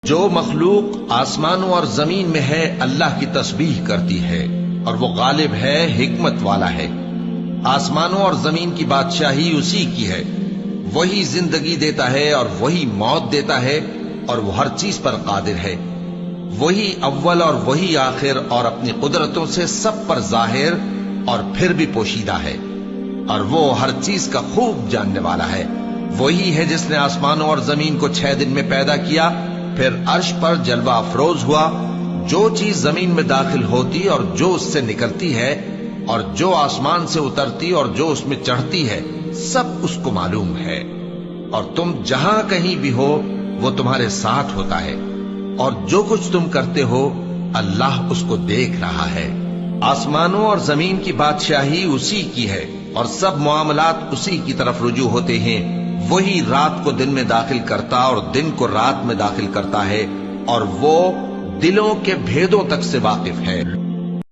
جو مخلوق آسمانوں اور زمین میں ہے اللہ کی تسبیح کرتی ہے اور وہ غالب ہے، حکمت والا ہے۔ آسمانوں اور زمین کی بادشاہی اسی کی ہے، وہی زندگی دیتا ہے اور وہی موت دیتا ہے، اور وہ ہر چیز پر قادر ہے۔ وہی اول اور وہی آخر، اور اپنی قدرتوں سے سب پر ظاہر اور پھر بھی پوشیدہ ہے، اور وہ ہر چیز کا خوب جاننے والا ہے۔ وہی ہے جس نے آسمانوں اور زمین کو 6 دن میں پیدا کیا، پھر عرش پر جلوہ افروز ہوا۔ جو چیز زمین میں داخل ہوتی اور جو اس سے نکلتی ہے، اور جو آسمان سے اترتی اور جو اس میں چڑھتی ہے، سب اس کو معلوم ہے۔ اور تم جہاں کہیں بھی ہو وہ تمہارے ساتھ ہوتا ہے، اور جو کچھ تم کرتے ہو اللہ اس کو دیکھ رہا ہے۔ آسمانوں اور زمین کی بادشاہی اسی کی ہے، اور سب معاملات اسی کی طرف رجوع ہوتے ہیں۔ وہی رات کو دن میں داخل کرتا اور دن کو رات میں داخل کرتا ہے، اور وہ دلوں کے بھیدوں تک سے واقف ہے۔